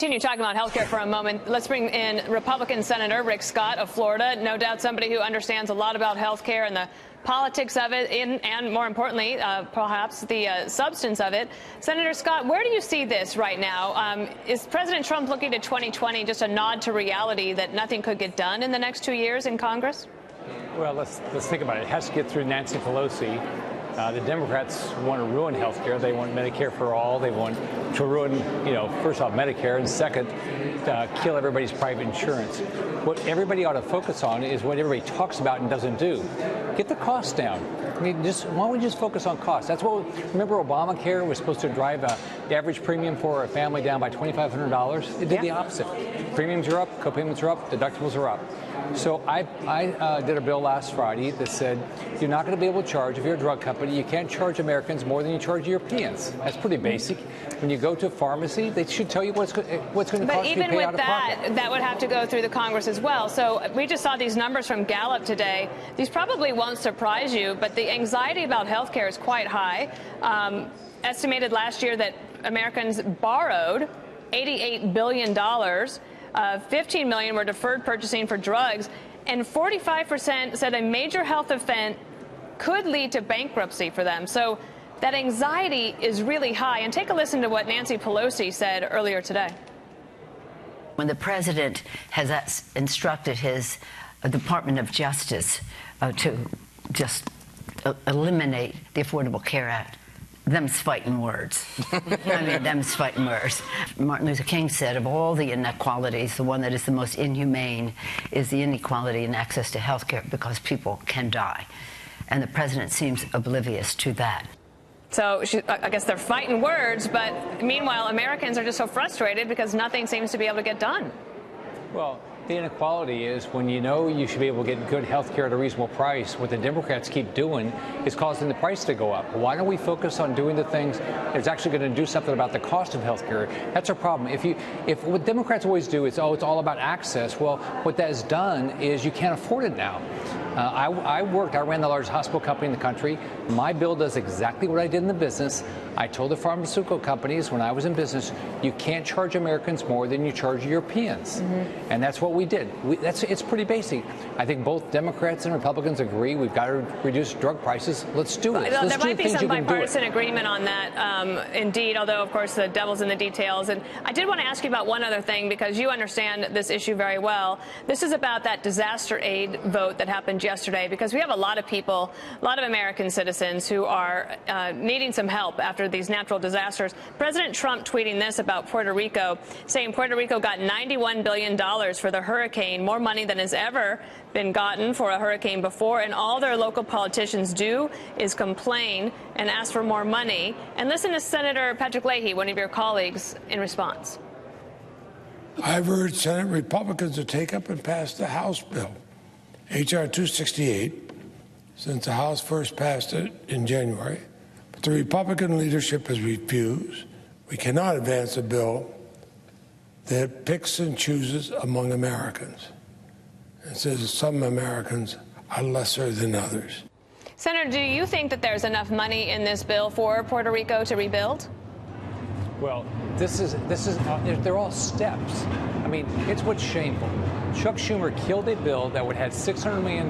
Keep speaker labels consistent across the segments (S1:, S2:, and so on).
S1: Continue talking about health care for a moment. Let's bring in Republican Senator Rick Scott of Florida. No doubt somebody who understands a lot about health care and the politics of it, and more importantly, perhaps the substance of it. Senator Scott, where do you see this right now? Is President Trump looking to 2020 just a nod to reality that nothing could get done in the next 2 years in Congress?
S2: Well, let's think about it. It has to get through Nancy Pelosi. The Democrats want to ruin health care. They want Medicare for all. They want to ruin, first off, Medicare, and second, kill everybody's private insurance. What everybody ought to focus on is what everybody talks about and doesn't do. Get the costs down. I mean, why don't we just focus on costs? That's what, remember Obamacare was supposed to drive the average premium for a family down by $2,500? It did the opposite. Premiums are up, co-payments are up, deductibles are up. So I did a bill last Friday that said you're not going to be able to charge, if you're a drug company, you can't charge Americans more than you charge Europeans. That's pretty basic. When you go to a pharmacy, they should tell you what's going to cost you to pay out of pocket.
S1: But even with that would have to go through the Congress as well. So we just saw these numbers from Gallup today. These probably won't surprise you, but the anxiety about health care is quite high. Estimated last year that Americans borrowed $88 billion. 15 million were deferred purchasing for drugs, and 45% said a major health event could lead to bankruptcy for them. So that anxiety is really high. And take a listen to what Nancy Pelosi said earlier today.
S3: When the president has instructed his Department of Justice to just eliminate the Affordable Care Act, them's fighting words. I mean, them's fighting words. Martin Luther King said, of all the inequalities, the one that is the most inhumane is the inequality in access to health care, because people can die. And the president seems oblivious to that.
S1: So I guess they're fighting words, but meanwhile, Americans are just so frustrated because nothing seems to be able to get done.
S2: Well, the inequality is when you know you should be able to get good health care at a reasonable price. What the Democrats keep doing is causing the price to go up. Why don't we focus on doing the things that's actually going to do something about the cost of health care? That's our problem. If what Democrats always do is, it's all about access. Well, what that has done is you can't afford it now. I ran the largest hospital company in the country. My bill does exactly what I did in the business. I told the pharmaceutical companies when I was in business, you can't charge Americans more than you charge Europeans. Mm-hmm. And that's what we did. It's pretty basic. I think both Democrats and Republicans agree we've got to reduce drug prices. Let's do it.
S1: There might be some bipartisan agreement on that, indeed, although, of course, the devil's in the details. And I did want to ask you about one other thing, because you understand this issue very well. This is about that disaster aid vote that happened yesterday, because we have a lot of people, a lot of American citizens who are needing some help after these natural disasters. President Trump tweeting this about Puerto Rico, saying Puerto Rico got $91 billion for the hurricane, more money than has ever been gotten for a hurricane before, and all their local politicians do is complain and ask for more money. And listen to Senator Patrick Leahy, one of your colleagues, in response.
S4: I've urged Senate Republicans to take up and pass the House bill, H.R. 268, since the House first passed it in January. But the Republican leadership has refused. We cannot advance a bill that picks and chooses among Americans and says some Americans are lesser than others.
S1: Senator, do you think that there's enough money in this bill for Puerto Rico to rebuild?
S2: Well, they're all steps. I mean, it's what's shameful. Chuck Schumer killed a bill that would have $600 million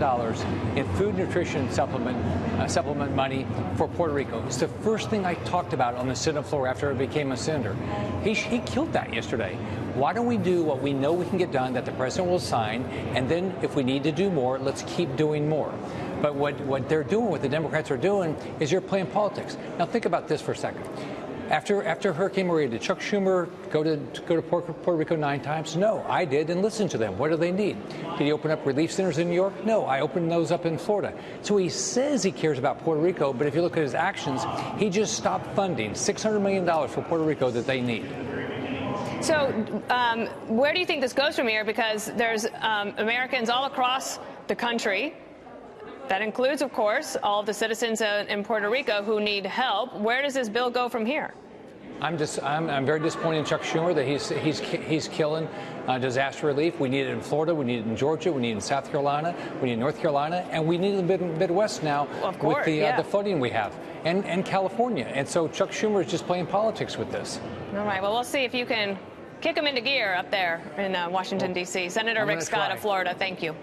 S2: in food nutrition supplement money for Puerto Rico. It's the first thing I talked about on the Senate floor after I became a senator. He killed that yesterday. Why don't we do what we know we can get done, that the president will sign, and then if we need to do more, let's keep doing more. But what they're doing, what the Democrats are doing, is you're playing politics. Now think about this for a second. After Hurricane Maria, did Chuck Schumer go to Puerto Rico 9 times? No, I did, and listened to them. What do they need? Did he open up relief centers in New York? No, I opened those up in Florida. So he says he cares about Puerto Rico, but if you look at his actions, he just stopped funding $600 million for Puerto Rico that they need.
S1: So where do you think this goes from here? Because there's Americans all across the country. That includes, of course, all of the citizens in Puerto Rico who need help. Where does this bill go from here?
S2: I'm very disappointed in Chuck Schumer that he's killing disaster relief. We need it in Florida, we need it in Georgia, we need it in South Carolina, we need it in North Carolina, and we need it in the Midwest now with the flooding we have, and California. And so Chuck Schumer is just playing politics with this.
S1: All right. Well, we'll see if you can kick them into gear up there in Washington, D.C. Senator Rick Scott of Florida, thank you.